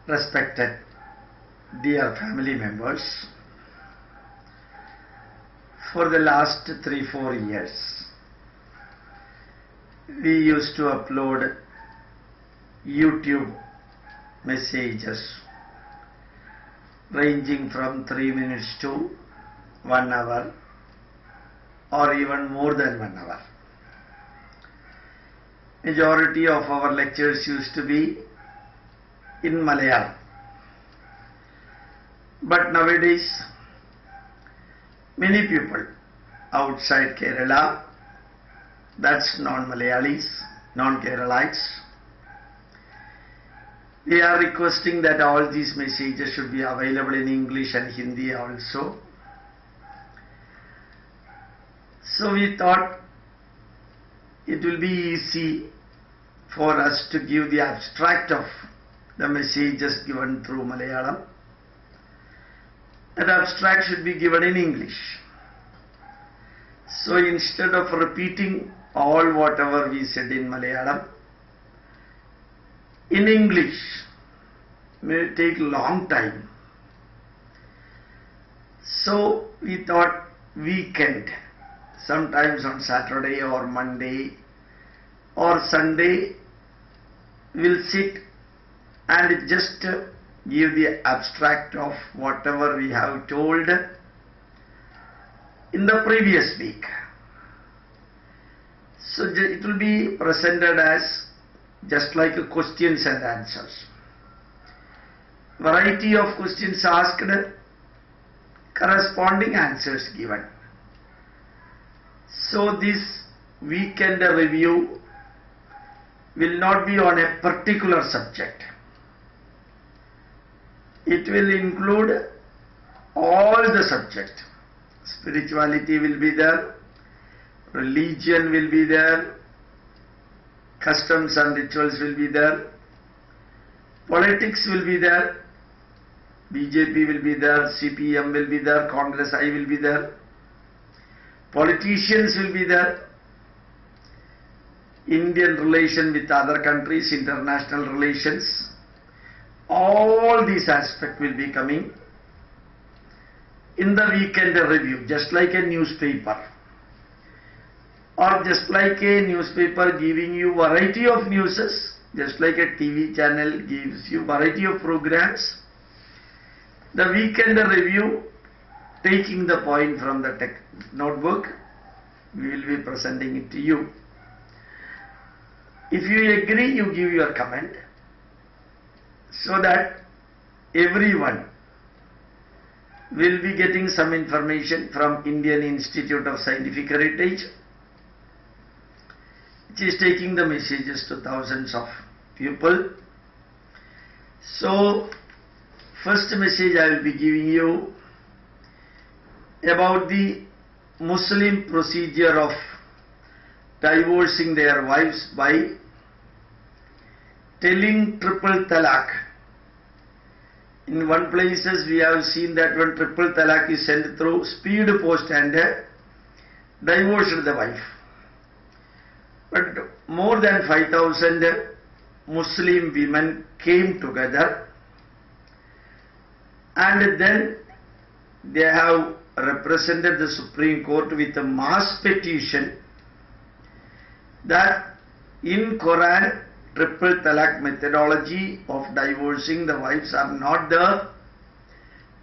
Respected dear family members, for the last 3-4 years we used to upload YouTube messages ranging from 3 minutes to 1 hour or even more than 1 hour. Majority of our lectures used to be in Malayalam. But nowadays, many people outside Kerala, that's non-Malayalis, non-Keralites, they are requesting that all these messages should be available in English and Hindi also. So we thought it will be easy for us to give the abstract of the messages given through Malayalam. That abstract should be given in English. So instead of repeating all whatever we said in Malayalam, in English may take long time. So we thought weekend, sometimes on Saturday or Monday or Sunday, we'll sit and just give the abstract of whatever we have told in the previous week. So it will be presented as just like a questions and answers. Variety of questions asked, corresponding answers given. So this weekend review will not be on a particular subject. It will include all the subjects. Spirituality will be there, religion will be there, customs and rituals will be there, politics will be there, BJP will be there, CPM will be there, Congress I will be there, politicians will be there, Indian relation with other countries, international relations, all these aspects will be coming in the weekend review, just like a newspaper. Or just like a newspaper giving you variety of newses, just like a TV channel gives you variety of programs, the weekend review, taking the point from the notebook, we will be presenting it to you. If you agree, you give your comment, so that everyone will be getting some information from Indian Institute of Scientific Heritage, which is taking the messages to thousands of people. So, first message I will be giving you about the Muslim procedure of divorcing their wives by telling triple talaq. In one places we have seen that when triple talaq is sent through speed post and divorced the wife. But more than 5,000 Muslim women came together and then they have represented the Supreme Court with a mass petition that in Quran triple talaq methodology of divorcing the wives are not there.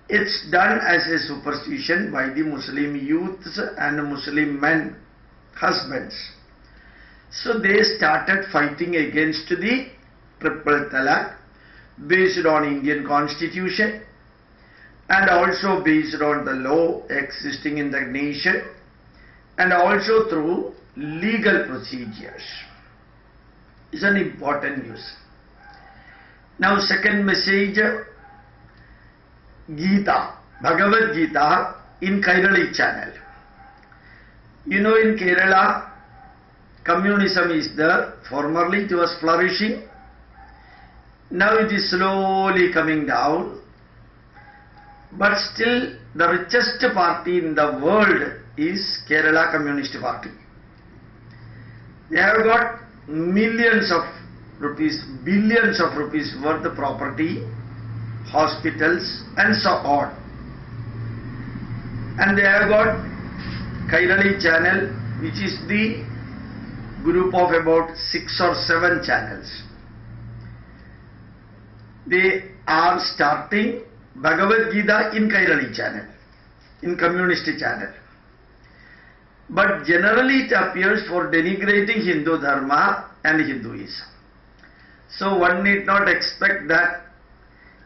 It's done as a superstition by the Muslim youths and Muslim men, husbands. So they started fighting against the triple talaq based on Indian constitution and also based on the law existing in the nation and also through legal procedures. It's an important news. Now second message, Gita, Bhagavad Gita in Kairali channel. You know, in Kerala, communism is there. Formerly it was flourishing. Now it is slowly coming down. But still the richest party in the world is Kerala Communist Party. They have got millions of rupees, billions of rupees worth of property hospitals and so on. And they have got Kairali channel, which is the group of about 6 or 7 channels. They are starting Bhagavad Gita in Kairali channel, in communist channel. But generally it appears for denigrating Hindu Dharma and Hinduism. So one need not expect that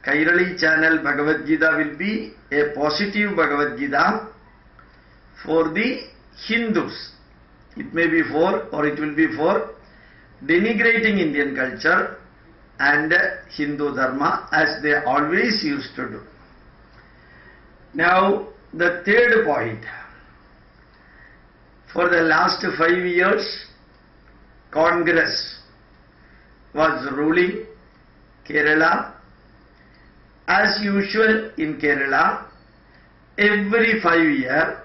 Kairali channel Bhagavad Gita will be a positive Bhagavad Gita for the Hindus. It may be for, or it will be for denigrating Indian culture and Hindu Dharma, as they always used to do. Now the third point. For the last 5 years, Congress was ruling Kerala. As usual in Kerala, every 5 years,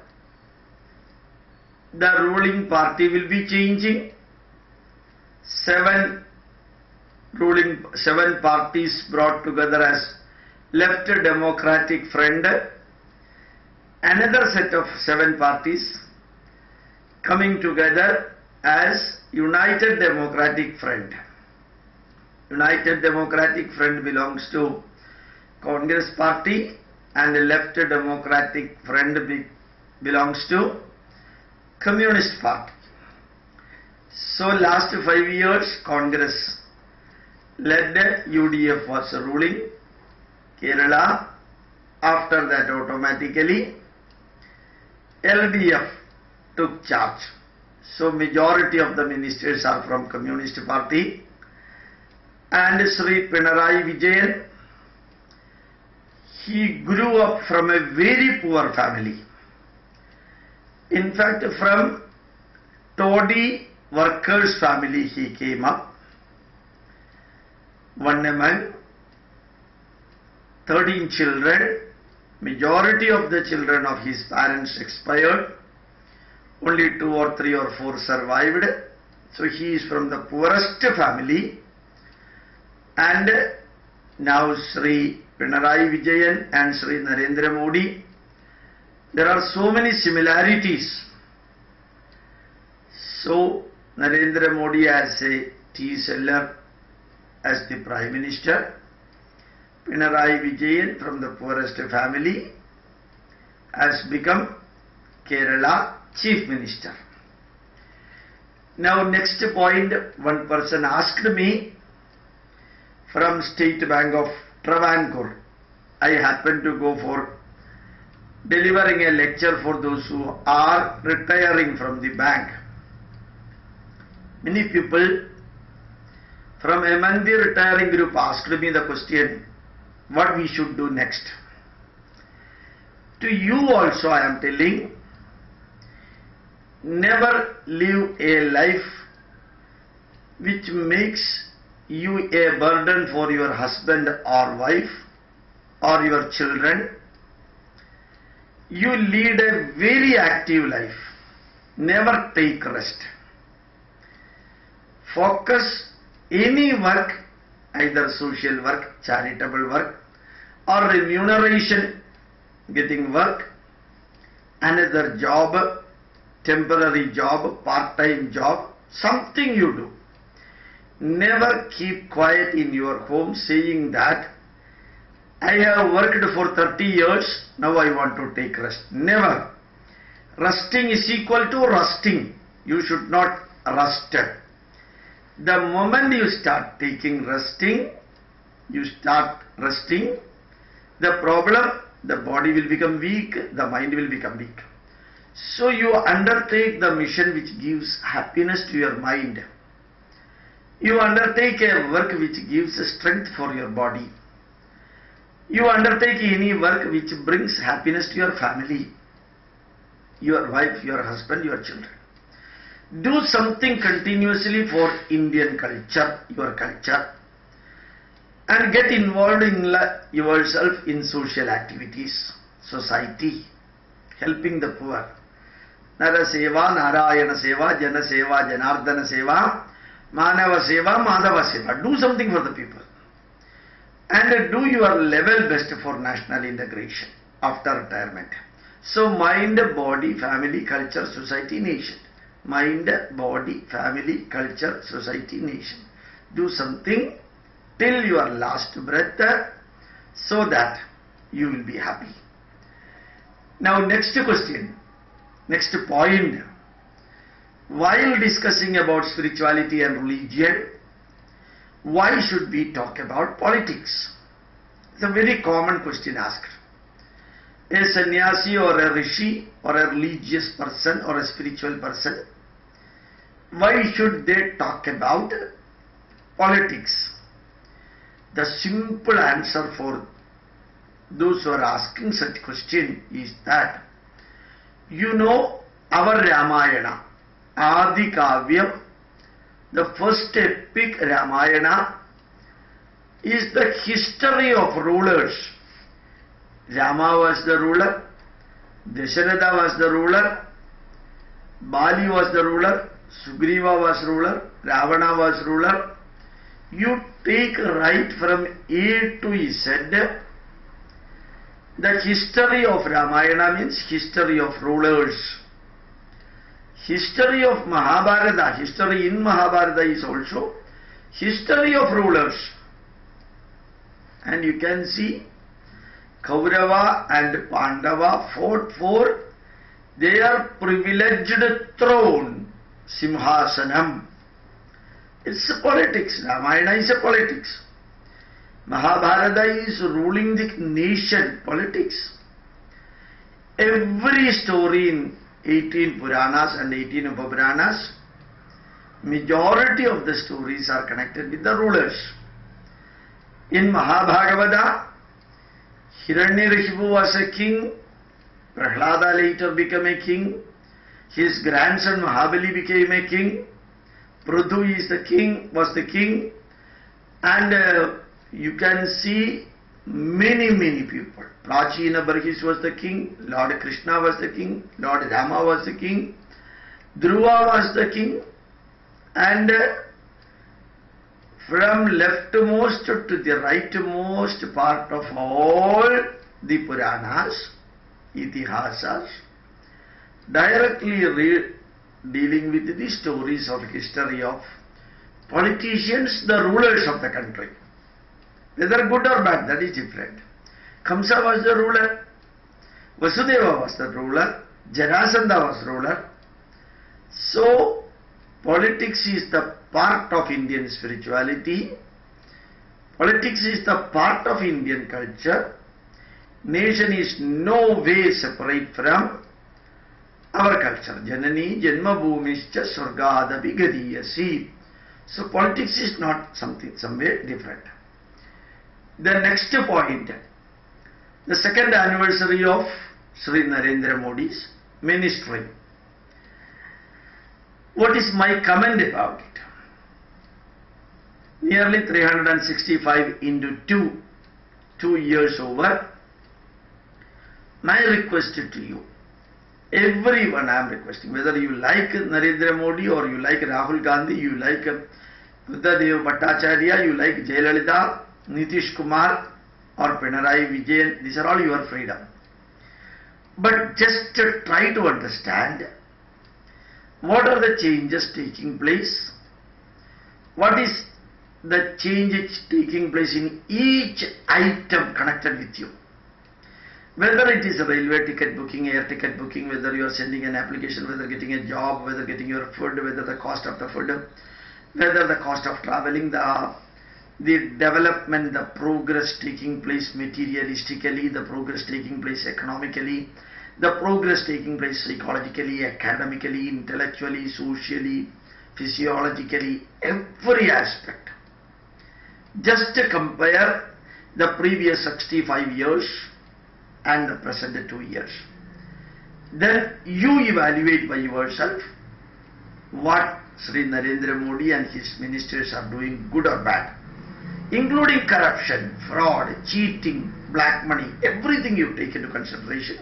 the ruling party will be changing. 7 parties brought together as Left Democratic Front. Another set of 7 parties coming together as United Democratic Front. United Democratic Front belongs to Congress Party and the Left Democratic Front belongs to Communist Party. So last 5 years Congress led UDF was ruling Kerala. After that automatically LDF took charge. So majority of the ministers are from Communist Party, and Sri Pinarayi Vijayan, he grew up from a very poor family. In fact, from Toddy workers' family he came up. One among 13 children, majority of the children of his parents expired. Only 2 or 3 or 4 survived. So he is from the poorest family. And now Sri Pinarayi Vijayan and Sri Narendra Modi, there are so many similarities. So Narendra Modi as a tea seller, as the Prime Minister, Pinarayi Vijayan from the poorest family has become Kerala Chief Minister. Now next point, one person asked me from State Bank of Travancore. I happened to go for delivering a lecture for those who are retiring from the bank. Many people from among the retiring group asked me the question, what we should do next. To you also I am telling, never live a life which makes you a burden for your husband or wife or your children. You lead a very active life. Never take rest. Focus any work, either social work, charitable work, or remuneration, getting work, another job, temporary job, part-time job, something you do. Never keep quiet in your home saying that I have worked for 30 years, now I want to take rest. Never. Resting is equal to rusting. You should not rust. The moment you start taking resting, you start resting, the problem, the body will become weak, the mind will become weak. So you undertake the mission which gives happiness to your mind. You undertake a work which gives strength for your body. You undertake any work which brings happiness to your family, your wife, your husband, your children. Do something continuously for Indian culture, your culture, and get involved in yourself in social activities, society, helping the poor. Nara Seva, Narayana Seva, Jana Seva, Janardana Seva, Manava Seva, Madhava Seva. Do something for the people. and do your level best for national integration after retirement. So mind, body, family, culture, society, nation. Mind, body, family, culture, society, nation. Do something till your last breath so that you will be happy. Now next question, next point. While discussing about spirituality and religion, why should we talk about politics? It's a very common question asked. A sannyasi or a rishi or a religious person or a spiritual person, why should they talk about politics? The simple answer for those who are asking such question is that, you know, our Ramayana, Adi Kavyam, the first epic Ramayana, is the history of rulers. Rama was the ruler, Dasharatha was the ruler, Bali was the ruler, Sugriva was ruler, Ravana was ruler. You take right from A to Z. The history of Ramayana means history of rulers. History of Mahabharata, history in Mahabharata is also history of rulers. And you can see Kaurava and Pandava fought for their privileged throne, Simhasanam. It's a politics. Ramayana is a politics. Mahabharata is ruling the nation, politics. Every story in 18 Puranas and 18 Upapuranas, majority of the stories are connected with the rulers. In Mahabharata, Hiranyakashipu was a king, Prahlada later became a king, his grandson Mahabali became a king, Prithu is the king, was the king, and you can see many people. Prachina Barhis was the king, Lord Krishna was the king, Lord Rama was the king, Dhruva was the king, and from leftmost to the rightmost part of all the Puranas, Itihasas, directly dealing with the stories of history of politicians, the rulers of the country. Whether good or bad, that is different. Kamsa was the ruler, Vasudeva was the ruler, Jarasandha was ruler. So, politics is the part of Indian spirituality, politics is the part of Indian culture. Nation is no way separate from our culture. Janani Janma Bhumischa Swargadapi Gadiyasi. So, politics is not something, somewhere different. The next point, the second anniversary of Sri Narendra Modi's ministry. What is my comment about it? Nearly 365 into 2 years over. My request to you, everyone I am requesting, whether you like Narendra Modi or you like Rahul Gandhi, you like Buddhadev Bhattacharya, you like Jayalalitha, Nitish Kumar or Pinarayi Vijayan, these are all your freedom. But just try to understand what are the changes taking place, what is the change taking place in each item connected with you. Whether it is a railway ticket booking, air ticket booking, whether you are sending an application, whether getting a job, whether getting your food, whether the cost of the food, whether the cost of traveling, the development, the progress taking place materialistically, the progress taking place economically, the progress taking place psychologically, academically, intellectually, socially, physiologically, every aspect. Just compare the previous 65 years and the present 2 years. Then you evaluate by yourself what Sri Narendra Modi and his ministers are doing, good or bad, including corruption, fraud, cheating, black money, everything you take into consideration.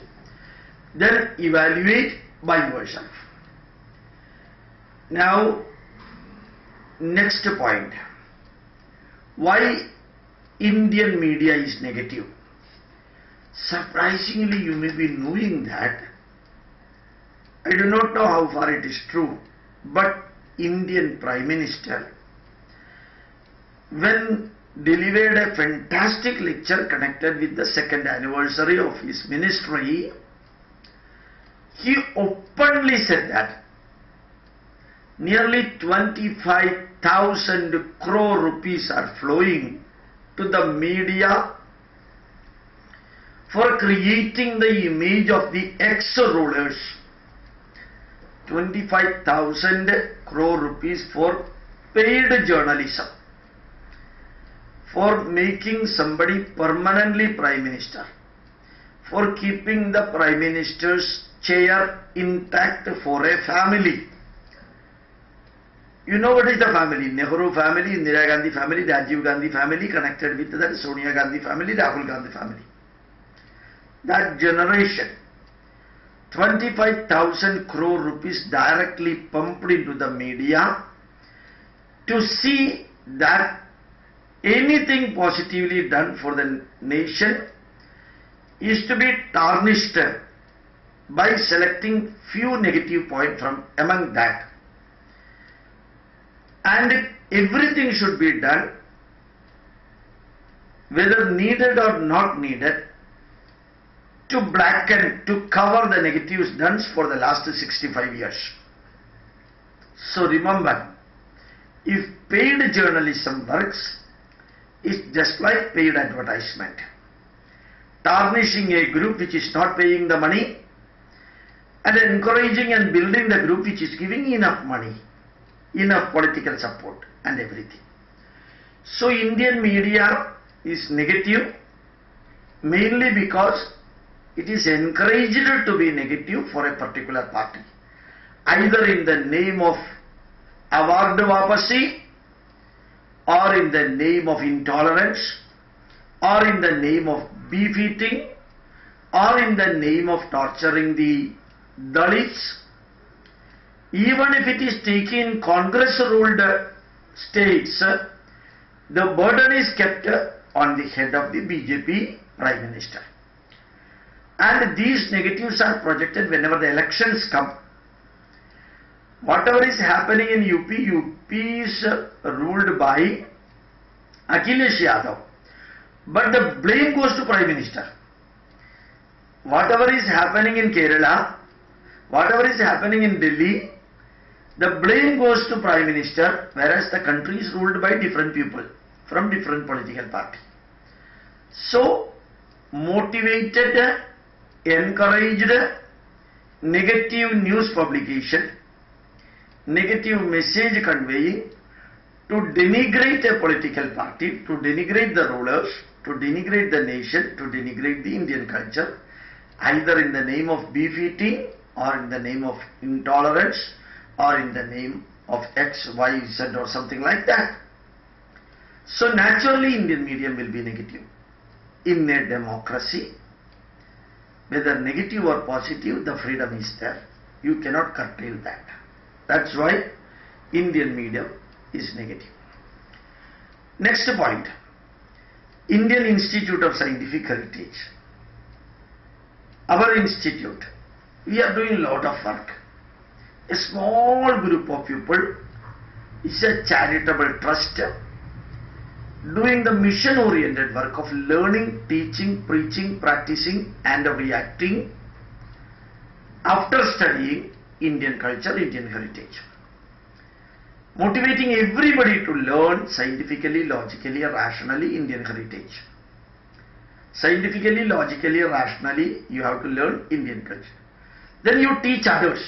Then evaluate by yourself. Now, next point. Why Indian media is negative. Surprisingly, you may be knowing that. I do not know how far it is true, but Indian Prime Minister, when delivered a fantastic lecture connected with the second anniversary of his ministry, he openly said that nearly 25,000 crore rupees are flowing to the media for creating the image of the ex-rulers. 25,000 crore rupees for paid journalism, for making somebody permanently Prime Minister, for keeping the Prime Minister's chair intact for a family. You know what is the family? Nehru family, Indira Gandhi family, Rajiv Gandhi family, connected with that Sonia Gandhi family, Rahul Gandhi family. That generation, 25,000 crore rupees directly pumped into the media to see that anything positively done for the nation is to be tarnished by selecting few negative points from among that. And everything should be done, whether needed or not needed, to blacken, to cover the negatives done for the last 65 years. So remember, if paid journalism works, it's just like paid advertisement. Tarnishing a group which is not paying the money and encouraging and building the group which is giving enough money, enough political support and everything. So Indian media is negative mainly because it is encouraged to be negative for a particular party, either in the name of award vapasi, or in the name of intolerance, or in the name of beef eating, or in the name of torturing the Dalits. Even if it is taken in Congress-ruled states, the burden is kept on the head of the BJP Prime Minister. And these negatives are projected whenever the elections come. Whatever is happening in UP is ruled by Akhilesh Yadav. But the blame goes to Prime Minister. Whatever is happening in Kerala, whatever is happening in Delhi, the blame goes to Prime Minister, whereas the country is ruled by different people from different political parties. So, motivated, encouraged, negative news publication, negative message conveying, to denigrate a political party, to denigrate the rulers, to denigrate the nation, to denigrate the Indian culture, either in the name of beef eating, or in the name of intolerance, or in the name of X, Y, Z or something like that. So naturally Indian medium will be negative. In a democracy, whether negative or positive, the freedom is there. You cannot curtail that. That's why Indian medium is negative. Next point, Indian Institute of Scientific Heritage. Our institute, we are doing a lot of work. A small group of people, it's a charitable trust, doing the mission-oriented work of learning, teaching, preaching, practicing and reacting after studying Indian culture, Indian heritage. Motivating everybody to learn scientifically, logically, rationally Indian heritage. Scientifically, logically, rationally, you have to learn Indian culture. Then you teach others,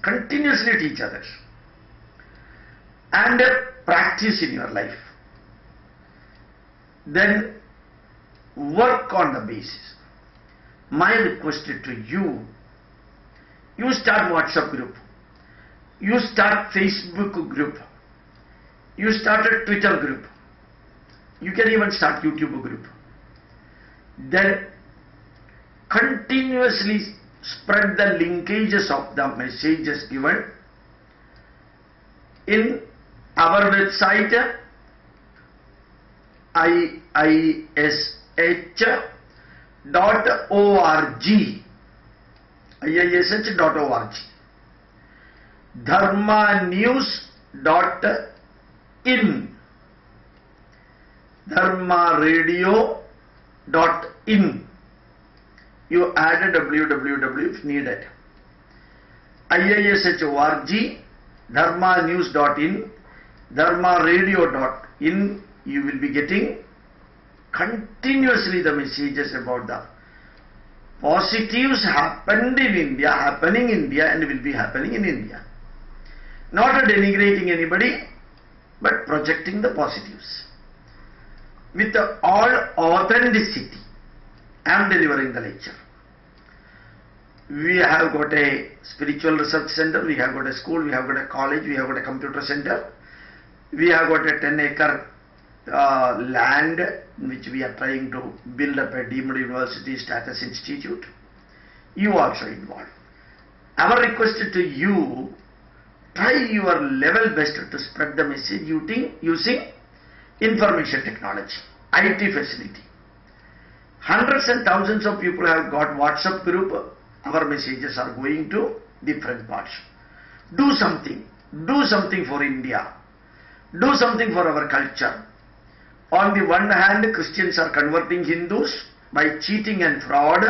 continuously teach others, and practice in your life. Then work on the basis. My request to you, you start WhatsApp group, you start Facebook group, you start a Twitter group, you can even start YouTube group. Then continuously spread the linkages of the messages given in our website, IISH.org. IISH.org. dharmanews.in. dharmaradio.in. You add www if needed. IISH.org, dharmanews.in, dharmaradio.in. You will be getting continuously the messages about the positives happening in India, and will be happening in India. Not denigrating anybody, but projecting the positives. With all authenticity, I am delivering the lecture. We have got a spiritual research center, we have got a school, we have got a college, we have got a computer center, we have got a 10-acre land which we are trying to build up a deemed university status institute. You also involved. Our request to you, try your level best to spread the message using information technology, IT facility. Hundreds and thousands of people have got WhatsApp group. Our messages are going to different parts. Do something for India. Do something for our culture. On the one hand, Christians are converting Hindus by cheating and fraud.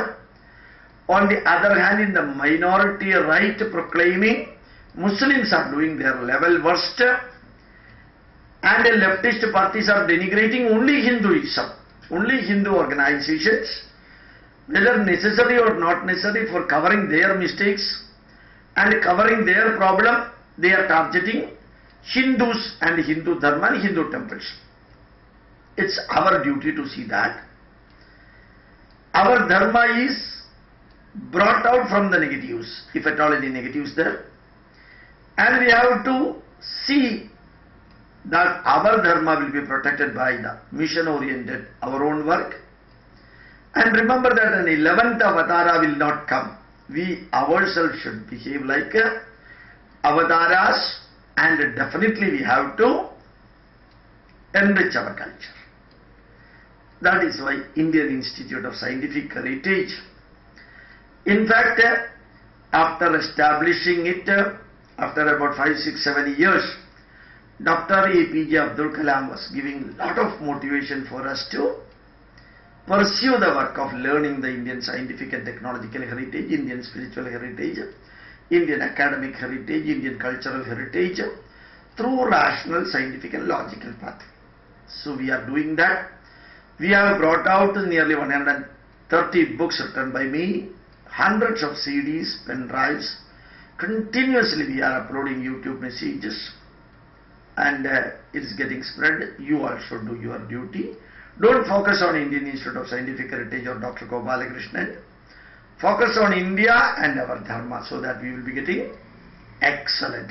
On the other hand, in the minority right proclaiming, Muslims are doing their level worst, and the leftist parties are denigrating only Hinduism, only Hindu organizations, whether necessary or not necessary, for covering their mistakes and covering their problem. They are targeting Hindus and Hindu Dharma and Hindu temples. It's our duty to see that our Dharma is brought out from the negatives, if at all any negatives there, and we have to see that our Dharma will be protected by the mission-oriented, our own work. And remember that an 11th avatara will not come. We ourselves should behave like avataras, and definitely we have to enrich our culture. That is why Indian Institute of Scientific Heritage, in fact, after establishing it, after about 5, 6, 7 years, Dr. APJ Abdul Kalam was giving a lot of motivation for us to pursue the work of learning the Indian scientific and technological heritage, Indian spiritual heritage, Indian academic heritage, Indian cultural heritage through rational, scientific and logical path. So we are doing that. We have brought out nearly 130 books written by me, hundreds of CDs, pen drives. Continuously we are uploading YouTube messages, and it is getting spread. You also do your duty. Don't focus on Indian Institute of Scientific Heritage or Dr. Gopalakrishnan. Focus on India and our Dharma, so that we will be getting excellent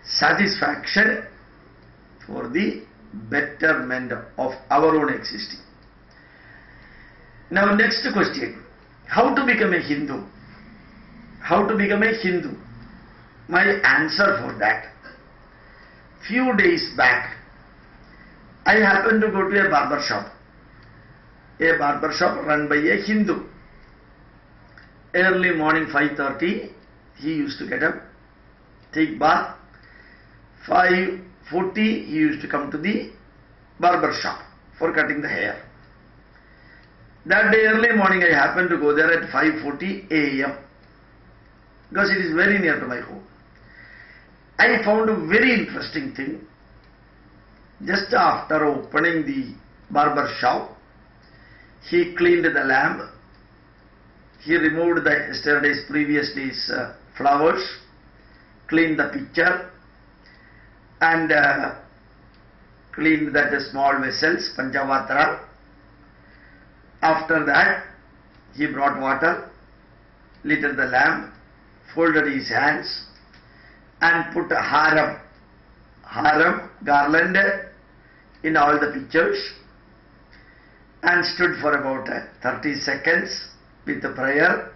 satisfaction for the betterment of our own existing. Now, next question. How to become a Hindu? How to become a Hindu? My answer for that. Few days back, I happened to go to a barber shop run by a Hindu. Early morning 5:30, he used to get up, take bath. 5:40, he used to come to the barber shop for cutting the hair. That day early morning, I happened to go there at 5:40 a.m. because it is very near to my home. I found a very interesting thing. Just after opening the barber shop, he cleaned the lamp. He removed the previous day's flowers, cleaned the pitcher, and cleaned that small vessels, Panchavatra. After that, he brought water, lit the lamp, folded his hands, and put a haram, garland in all the pictures, and stood for about 30 seconds with the prayer,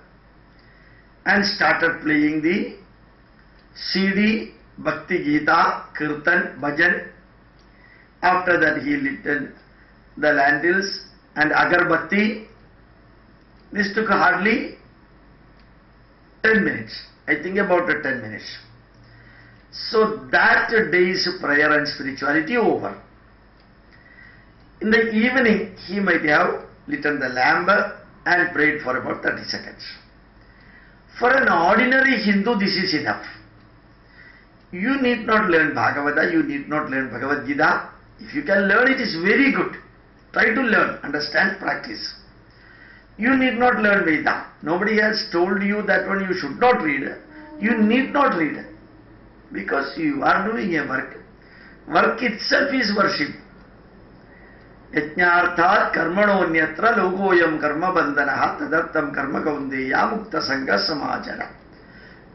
and started playing the CD, Bhakti Gita, Kirtan, Bhajan. After that, he lit the lentils and agarbatti. This took hardly 10 minutes. I think about 10 minutes. So that day's prayer and spirituality over. In the evening, he might have lit the lamp and prayed for about 30 seconds. For an ordinary Hindu, this is enough. You need not learn Bhagavata, you need not learn Bhagavad Gita. If you can learn it, is very good. Try to learn, understand, practice. You need not learn Veda. Nobody has told you that one you should not read. You need not read. Because you are doing a work. Work itself is worship. Yajñārthāt karmanonyatra logoyam karma bandhanaha tadartam karma kaundeya mukta sangha samajara.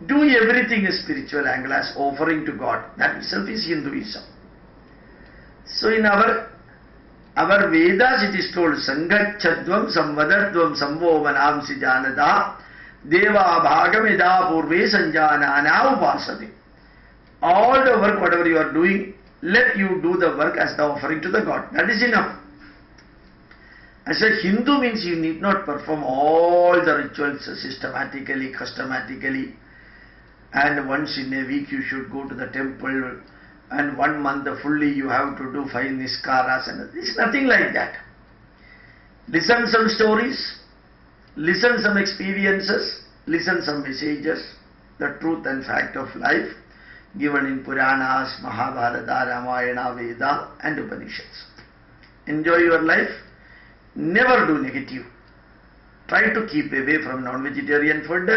Do everything in spiritual angle as offering to God. That itself is Hinduism. So in our Vedas it is told Sangachadvam Samvadadvam Samvovanamsi Janada Deva Bhagameda Purve Sanjanana Upasati. All the work, whatever you are doing, let you do the work as the offering to the God. That is enough. As a Hindu means you need not perform all the rituals systematically, custommatically, and once in a week you should go to the temple, and 1 month fully you have to do 5 niskaras, and it's nothing like that. Listen some stories, listen some experiences, listen some messages, the truth and fact of life given in Puranas, Mahabharata, Ramayana, Veda and Upanishads. Enjoy your life, never do negative. Try to keep away from non-vegetarian food,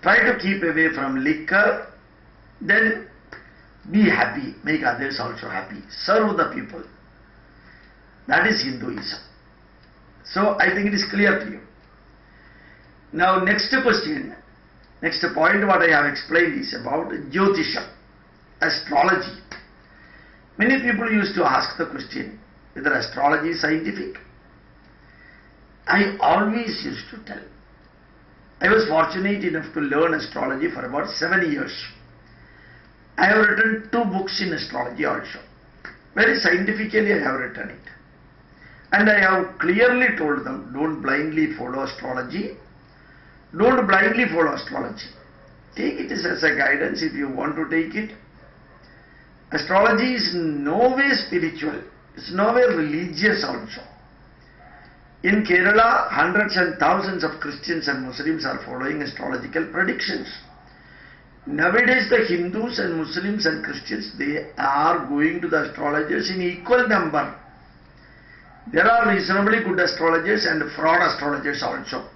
try to keep away from liquor, then be happy, make others also happy, serve the people. That is Hinduism. So I think it is clear to you. Now next question, next point what I have explained is about Jyotisha, astrology. Many people used to ask the question whether astrology is scientific. I always used to tell. I was fortunate enough to learn astrology for about 7 years. I have written 2 books in astrology also. Very scientifically I have written it. And I have clearly told them, don't blindly follow astrology. Don't blindly follow astrology. Take it as a guidance if you want to take it. Astrology is no way spiritual. It's no way religious also. In Kerala, hundreds and thousands of Christians and Muslims are following astrological predictions. Nowadays the Hindus and Muslims and Christians, they are going to the astrologers in equal number. There are reasonably good astrologers and fraud astrologers also.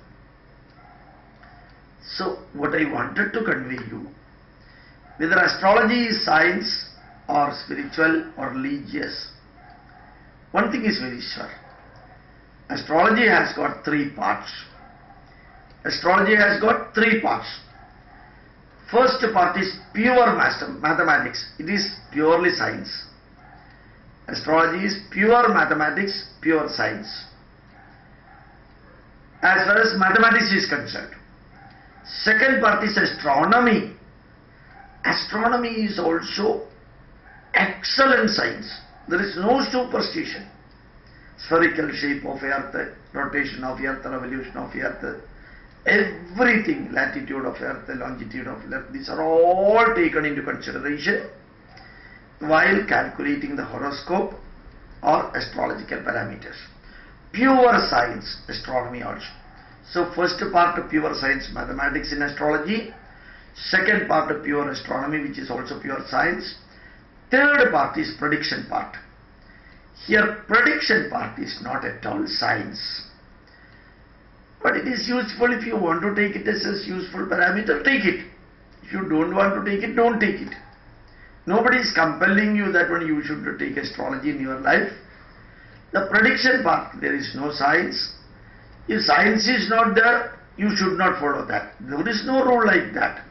So what I wanted to convey you, whether astrology is science or spiritual or religious, one thing is very sure. Astrology has got 3 parts. Astrology has got 3 parts. First part is pure mathematics. It is purely science. Astrology is pure mathematics, pure science. As far as mathematics is concerned. Second part is astronomy. Astronomy is also excellent science. There is no superstition. Spherical shape of earth, rotation of earth, revolution of earth, everything, latitude of earth, longitude of earth, these are all taken into consideration while calculating the horoscope or astrological parameters. Pure science, astronomy also. So first part of pure science, mathematics in astrology. Second part of pure astronomy, which is also pure science. Third part is prediction part. Here prediction part is not at all science. But it is useful. If you want to take it as a useful parameter, take it. If you don't want to take it, don't take it. Nobody is compelling you that when you should take astrology in your life. The prediction part, there is no science. If science is not there, you should not follow that. There is no rule like that.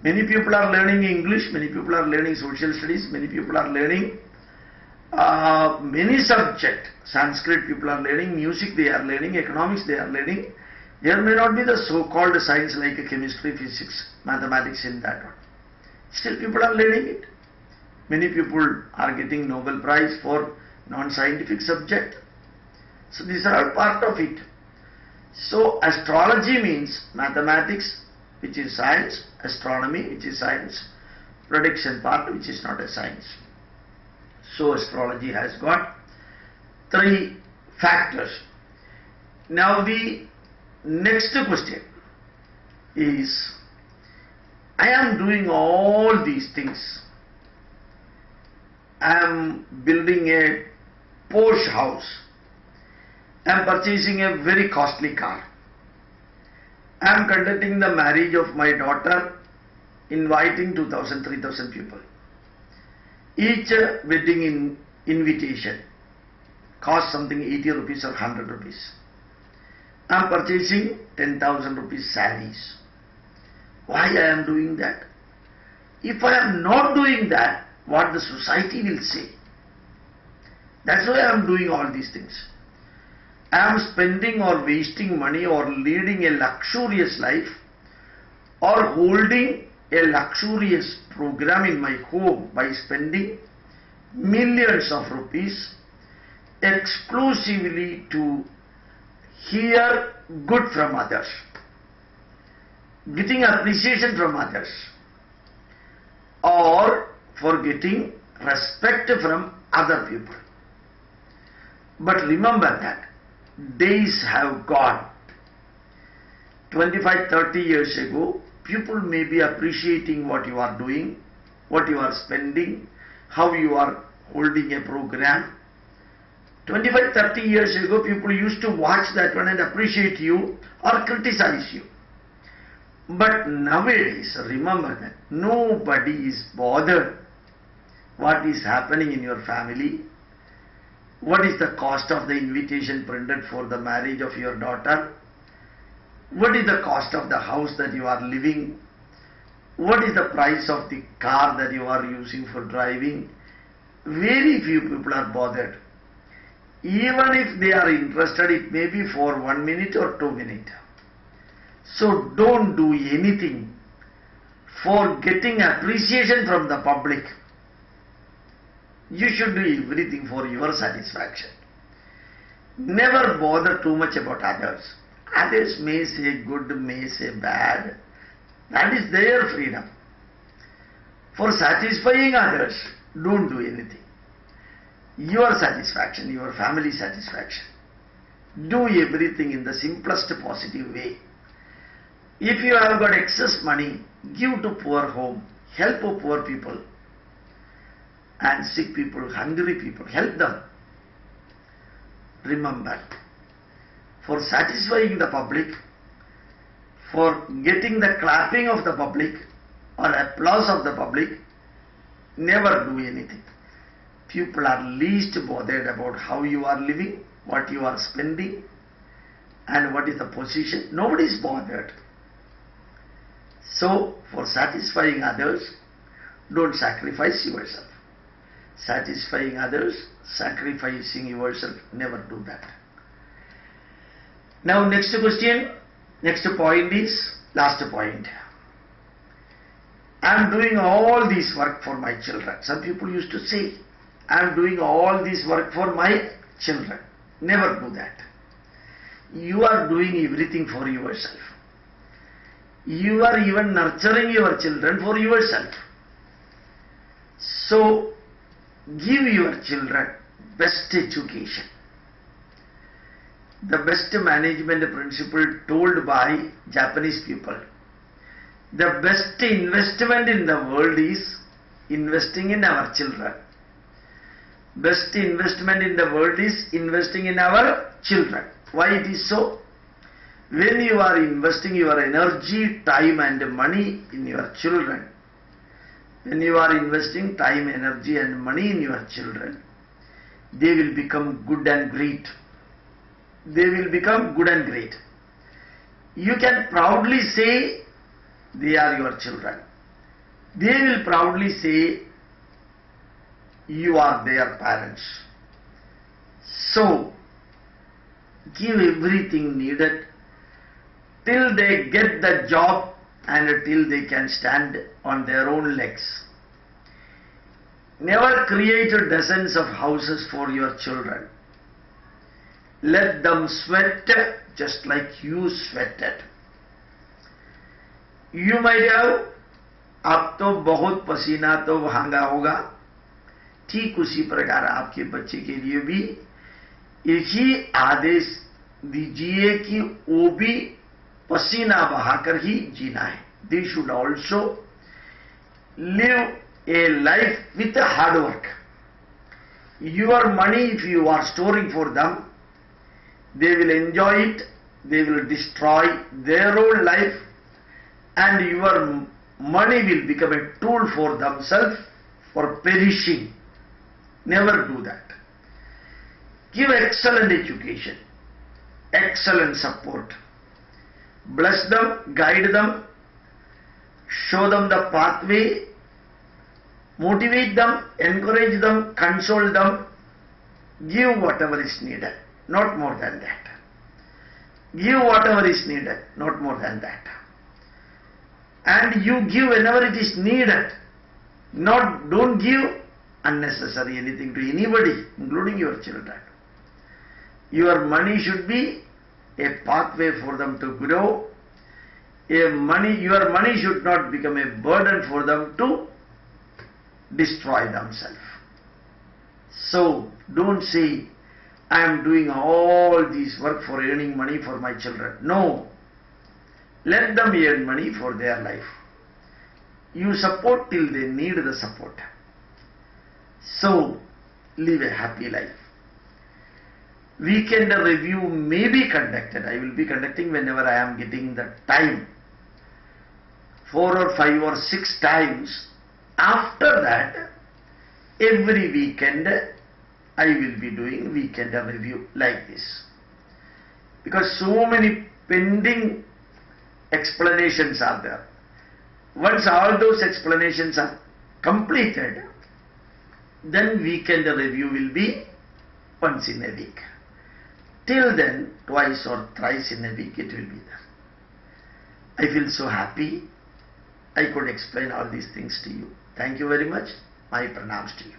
Many people are learning English, many people are learning social studies, many people are learning many subjects. Sanskrit people are learning, music they are learning, economics they are learning. There may not be the so-called science like chemistry, physics, mathematics in that one. Still people are learning it. Many people are getting Nobel Prize for non-scientific subject. So these are all part of it. So astrology means mathematics, which is science, astronomy, which is science, prediction part, which is not a science. So astrology has got 3 factors. Now the next question is, I am doing all these things. I am building a posh house. I am purchasing a very costly car. I am conducting the marriage of my daughter, inviting 2,000, 3,000 people. Each wedding invitation costs something 80 rupees or 100 rupees. I am purchasing 10,000 rupees sarees. Why I am doing that? If I am not doing that, what the society will say? That's why I am doing all these things. I am spending or wasting money or leading a luxurious life or holding a luxurious program in my home by spending millions of rupees exclusively to hear good from others, getting appreciation from others, or for getting respect from other people. But remember that days have gone. 25, 30 years ago, people may be appreciating what you are doing, what you are spending, how you are holding a program. 25, 30 years ago, people used to watch that one and appreciate you or criticize you. But nowadays, remember that nobody is bothered what is happening in your family, what is the cost of the invitation printed for the marriage of your daughter, what is the cost of the house that you are living, what is the price of the car that you are using for driving. Very few people are bothered. Even if they are interested, it may be for 1 minute or 2 minutes. So don't do anything for getting appreciation from the public. You should do everything for your satisfaction. Never bother too much about others. Others may say good, may say bad. That is their freedom. For satisfying others, don't do anything. Your satisfaction, your family satisfaction. Do everything in the simplest positive way. If you have got excess money, give to poor home, help poor people and sick people, hungry people, help them. Remember, for satisfying the public, for getting the clapping of the public or applause of the public, never do anything. People are least bothered about how you are living, what you are spending, and what is the position. Nobody is bothered. So, for satisfying others, don't sacrifice yourself. Satisfying others, sacrificing yourself, never do that. Now, next question, next point is, last point. I am doing all this work for my children. Some people used to say, I am doing all this work for my children. Never do that. You are doing everything for yourself. You are even nurturing your children for yourself. So, give your children best education. The best management principle told by Japanese people. The best investment in the world is investing in our children. Best investment in the world is investing in our children. Why it is so? When you are investing your energy, time and money in your children, when you are investing time, energy and money in your children, they will become good and great. They will become good and great. You can proudly say they are your children. They will proudly say you are their parents. So, give everything needed till they get the job and till they can stand on their own legs. Never create dozens of houses for your children. Let them sweat just like you sweated. You might have, आप तो बहुत पसीना तो भागा होगा, ठीक उसी प्रकार आपके बच्चे के लिए भी यही आदेश दीजिए कि वो भी पसीना बहाकर ही जीना है. They should also live a life with hard work. Your money, if you are storing for them, they will enjoy it, they will destroy their own life, and your money will become a tool for themselves for perishing. Never do that. Give excellent education, excellent support. Bless them, guide them, show them the pathway, motivate them, encourage them, console them, give whatever is needed, not more than that. Give whatever is needed, not more than that. And you give whenever it is needed. Don't give unnecessary anything to anybody, including your children. Your money should be a pathway for them to grow. Your money should not become a burden for them to destroy themselves. So don't say, I am doing all this work for earning money for my children. No. Let them earn money for their life. You support till they need the support. So live a happy life. Weekend review may be conducted. I will be conducting whenever I am getting the time. 4 or 5 or 6 times. After that, every weekend I will be doing weekend review like this. Because so many pending explanations are there. Once all those explanations are completed, then weekend review will be once in a week. Till then, twice or thrice in a week it will be there. I feel so happy I could explain all these things to you. Thank you very much. My pranams to you.